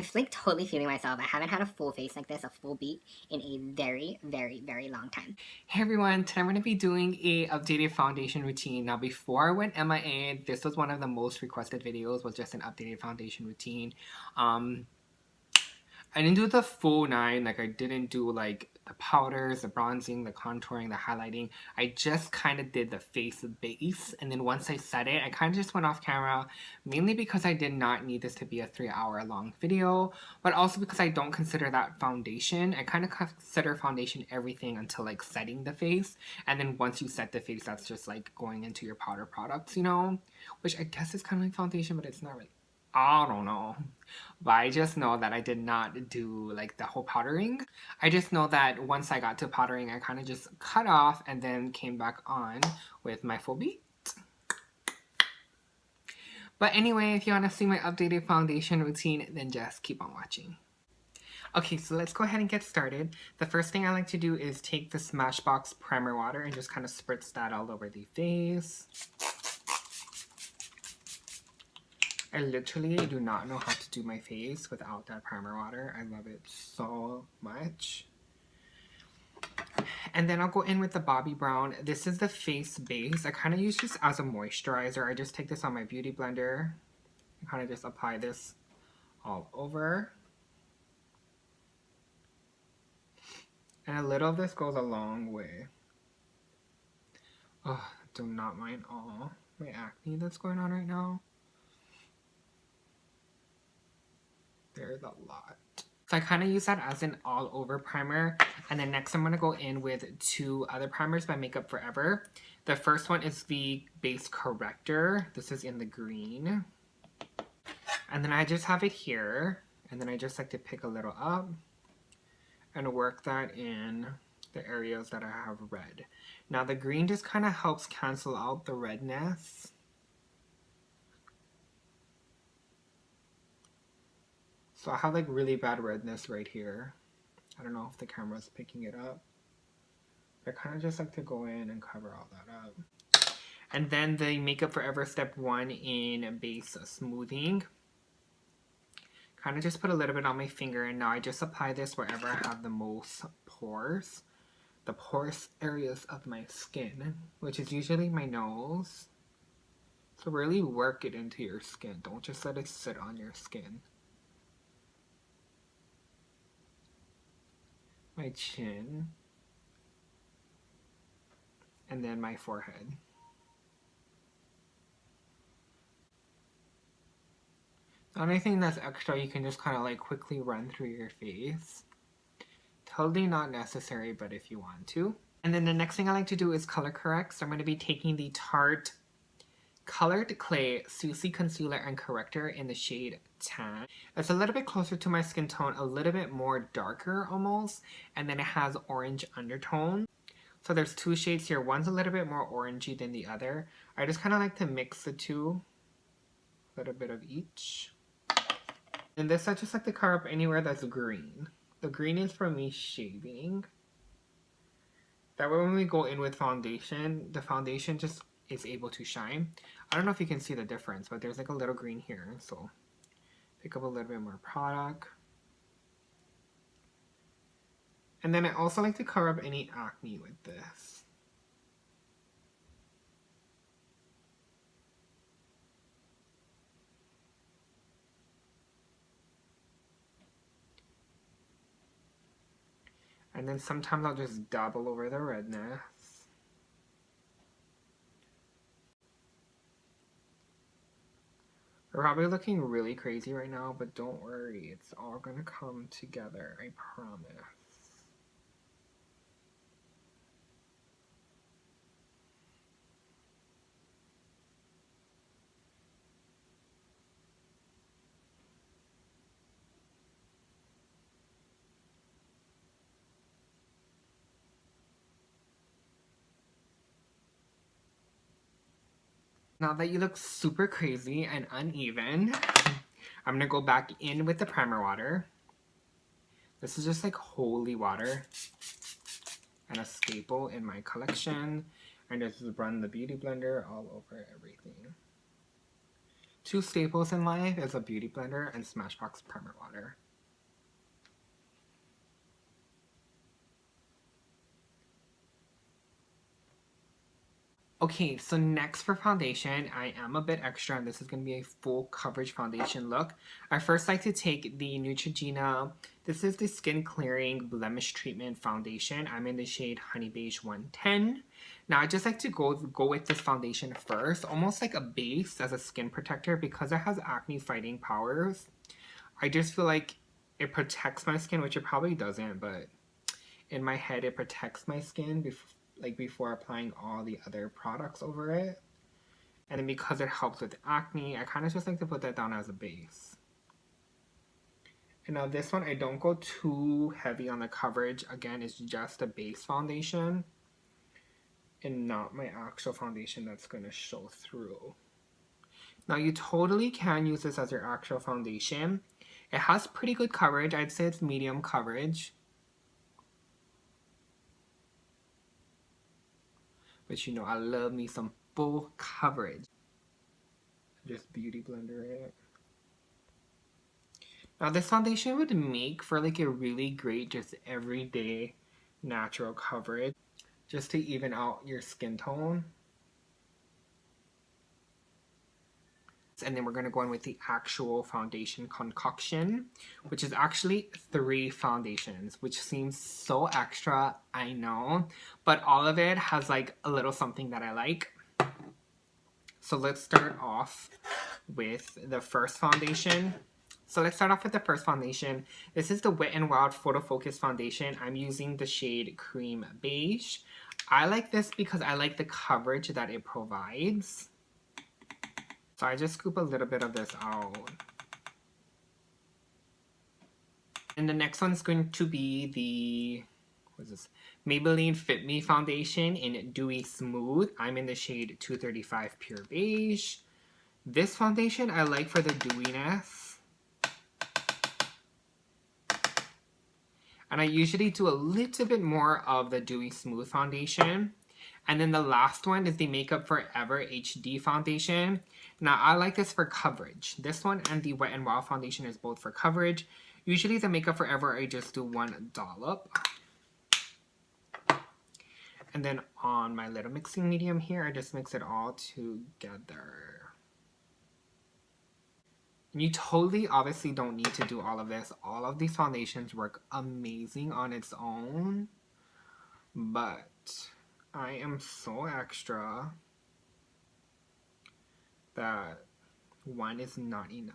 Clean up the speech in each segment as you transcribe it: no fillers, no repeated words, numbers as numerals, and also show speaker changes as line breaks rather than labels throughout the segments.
just like totally feeling myself. I haven't had a full face like this, a full beat, in a very, very, very long time.
Hey everyone, today I'm going to be doing a updated foundation routine. Now before I went MIA, this was one of the most requested videos, was just an updated foundation routine. I didn't do the full 9, like I didn't do like the powders, the bronzing, the contouring, the highlighting. I just kind of did the face base, and then once I set it, I kind of just went off camera, mainly because I did not need this to be a 3-hour long video, but also because I don't consider that foundation. I kind of consider foundation everything until like setting the face, and then once you set the face, that's just like going into your powder products, you know, which I guess is kind of like foundation, but it's not really. I don't know. But I just know that I did not do like the whole powdering. I just know that once I got to powdering, I kind of just cut off and then came back on with my full beat. But anyway, if you want to see my updated foundation routine, then just keep on watching. Okay, so let's go ahead and get started. The first thing I like to do is take the Smashbox primer water and just kind of spritz that all over the face. I literally do not know how to do my face without that primer water. I love it so much. And then I'll go in with the Bobbi Brown. This is the face base. I kind of use this as a moisturizer. I just take this on my beauty blender and kind of just apply this all over. And a little of this goes a long way. Oh, do not mind all my acne that's going on right now. There's a lot. So I kind of use that as an all-over primer. And then next I'm going to go in with 2 other primers by Makeup Forever. The first one is the Base Corrector. This is in the green. And then I just have it here. And then I just like to pick a little up and work that in the areas that I have red. Now the green just kind of helps cancel out the redness. So I have like really bad redness right here. I don't know if the camera's picking it up. I kind of just like to go in and cover all that up. And then the Makeup Forever Step 1 in Base Smoothing. Kind of just put a little bit on my finger, and now I just apply this wherever I have the most pores. The porous areas of my skin, which is usually my nose. So really work it into your skin. Don't just let it sit on your skin. My chin, and then my forehead. The only thing that's extra, you can just kind of like quickly run through your face. Totally not necessary, but if you want to. And then the next thing I like to do is color correct. So I'm going to be taking the Tarte Colored Clay Susie Concealer and Corrector in the shade Tan. It's a little bit closer to my skin tone, a little bit more darker almost, and then it has orange undertone. So there's 2 shades here. One's a little bit more orangey than the other. I just kind of like to mix the 2, a little bit of each. And this I just like to cover up anywhere that's green. The green is for me shaving. That way when we go in with foundation, the foundation just is able to shine. I don't know if you can see the difference, but there's like a little green here. So pick up a little bit more product. And then I also like to cover up any acne with this. And then sometimes I'll just double over the redness. We're probably looking really crazy right now, but don't worry, it's all gonna come together, I promise. Now that you look super crazy and uneven, I'm gonna go back in with the primer water. This is just like holy water and a staple in my collection. And just run the beauty blender all over everything. Two staples in life is a beauty blender and Smashbox primer water. Okay, so next for foundation, I am a bit extra, and this is going to be a full coverage foundation look. I first like to take the Neutrogena. This is the Skin Clearing Blemish Treatment Foundation. I'm in the shade Honey Beige 110. Now, I just like to go with this foundation first, almost like a base as a skin protector, because it has acne fighting powers. I just feel like it protects my skin, which it probably doesn't, but in my head, it protects my skin before applying all the other products over it. And then because it helps with acne, I kind of just like to put that down as a base. And now this one, I don't go too heavy on the coverage. Again, it's just a base foundation and not my actual foundation that's going to show through. Now you totally can use this as your actual foundation. It has pretty good coverage. I'd say it's medium coverage. But you know, I love me some full coverage. Just beauty blender it. Now this foundation would make for like a really great just everyday natural coverage, just to even out your skin tone. And then we're going to go in with the actual foundation concoction, which is actually 3 foundations, which seems so extra, I know, but all of it has like a little something that I like. So let's start off with the first foundation. This is the Wet n Wild Photo Focus Foundation. I'm using the shade Cream Beige. I like this because I like the coverage that it provides. So I just scoop a little bit of this out. And the next one is going to be the, what is this? Maybelline Fit Me Foundation in Dewy Smooth. I'm in the shade 235 Pure Beige. This foundation I like for the dewiness. And I usually do a little bit more of the Dewy Smooth foundation. And then the last one is the Makeup Forever HD foundation. Now, I like this for coverage. This one and the Wet n Wild foundation is both for coverage. Usually the Makeup Forever, I just do 1 dollop. And then on my little mixing medium here, I just mix it all together. And you totally obviously don't need to do all of this. All of these foundations work amazing on its own. But I am so extra that 1 is not enough.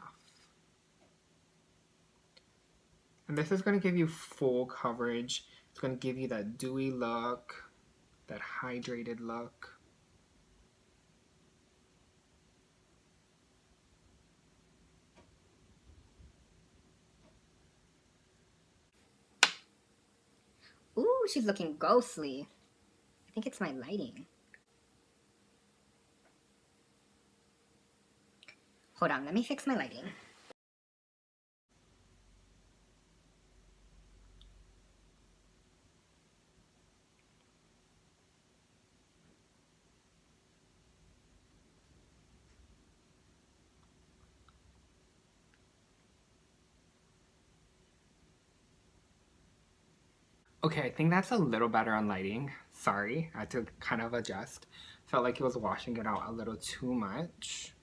And this is going to give you full coverage. It's going to give you that dewy look, that hydrated look.
Ooh, she's looking ghostly. I think it's my lighting. Hold on, let me fix my lighting.
Okay, I think that's a little better on lighting. Sorry, I had to kind of adjust. Felt like it was washing it out a little too much.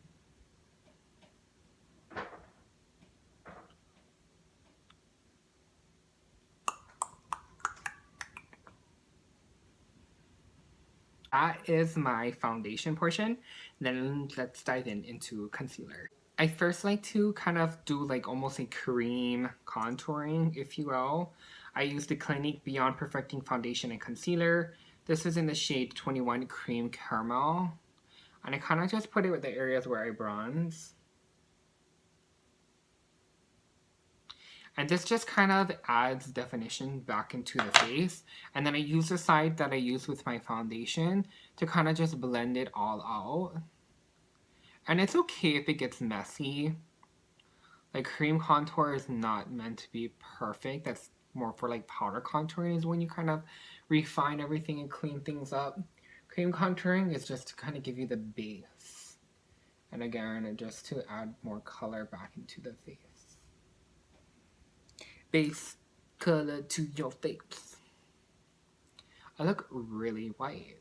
That is my foundation portion. Then let's dive into concealer. I first like to kind of do like almost a cream contouring, if you will. I use the Clinique Beyond Perfecting Foundation and Concealer. This is in the shade 21 Cream Caramel. And I kind of just put it with the areas where I bronze. And this just kind of adds definition back into the face. And then I use the side that I use with my foundation to kind of just blend it all out. And it's okay if it gets messy. Like cream contour is not meant to be perfect. That's more for like powder contouring is when you kind of refine everything and clean things up. Cream contouring is just to kind of give you the base. And again, just to add more color back into the face. Base color to your face. I look really white.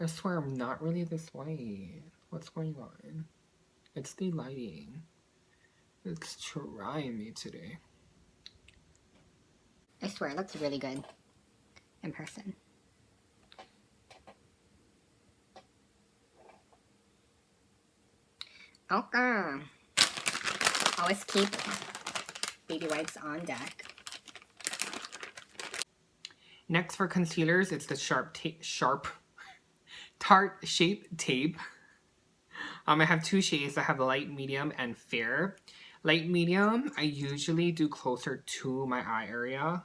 I swear I'm not really this white. What's going on? It's the lighting. It's trying me today.
I swear it looks really good in person. Okay. Always keep baby wipes on deck.
Next for concealers, it's the Tarte Shape Tape. I have two shades. I have light, medium, and fair. Light medium, I usually do closer to my eye area.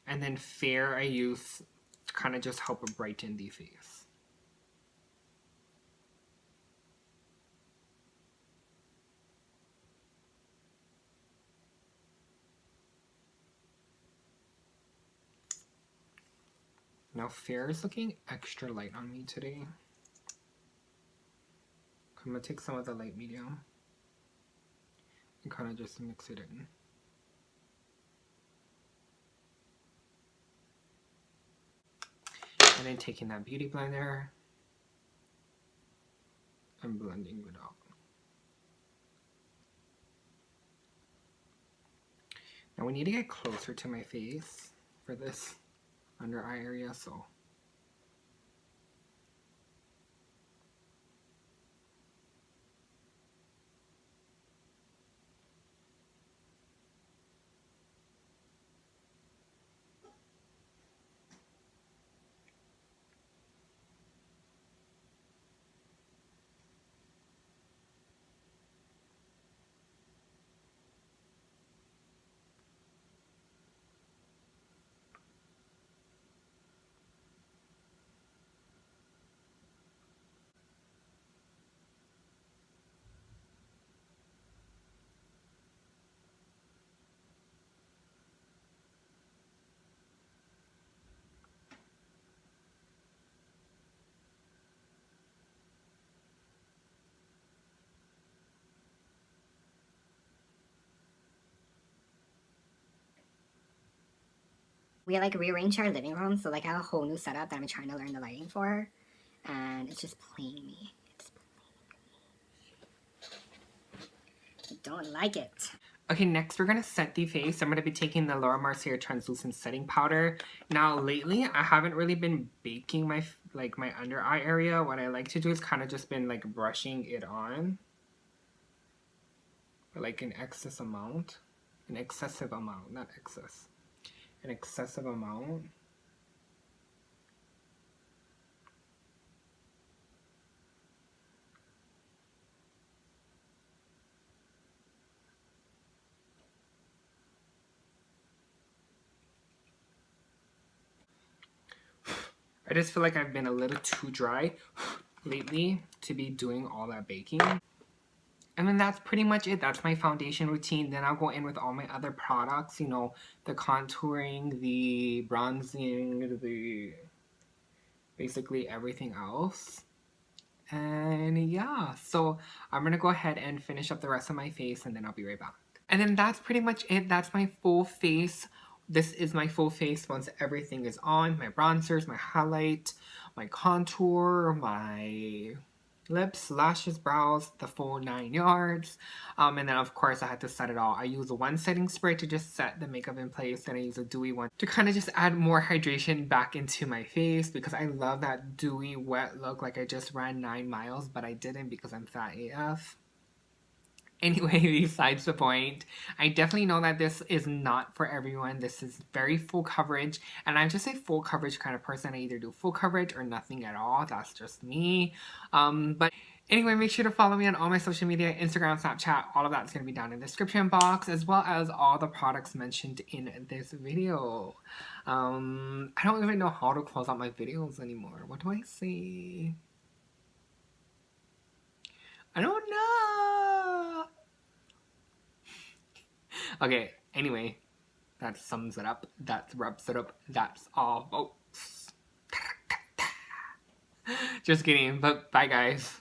And then fair I use to kind of just help brighten the face. Now fair is looking extra light on me today. I'm going to take some of the light medium and kind of just mix it in. And then taking that beauty blender and blending it out. Now we need to get closer to my face for this under eye area, so
We like rearranged our living room, so like I have a whole new setup that I'm trying to learn the lighting for, and it's just playing me. It's playing me. I don't like it.
okay, next we're going to set the face. I'm going to be taking the Laura Mercier Translucent Setting Powder. Now, lately, I haven't really been baking my under eye area. What I like to do is kind of just been like brushing it on. But like an excessive amount, not excess. An excessive amount. I just feel like I've been a little too dry lately to be doing all that baking. And then that's pretty much it. That's my foundation routine. Then I'll go in with all my other products, you know, the contouring, the bronzing, the basically everything else. And yeah, so I'm gonna go ahead and finish up the rest of my face and then I'll be right back. And then that's pretty much it. That's my full face. This is my full face once everything is on. My bronzers, my highlight, my contour, my lips, lashes, brows, the full 9 yards. And then of course I had to set it all. I use one setting spray to just set the makeup in place, and I use a dewy one to kind of just add more hydration back into my face because I love that dewy wet look. Like I just ran 9 miles, but I didn't because I'm fat AF. Anyway, besides the point, I definitely know that this is not for everyone. This is very full coverage, and I'm just a full coverage kind of person. I either do full coverage or nothing at all. That's just me. But anyway, make sure to follow me on all my social media, Instagram, Snapchat. All of that's going to be down in the description box, as well as all the products mentioned in this video. I don't even know how to close out my videos anymore. What do I say? I don't know. Okay, anyway, that sums it up. That wraps it up. That's all, folks. Just kidding, but bye, guys.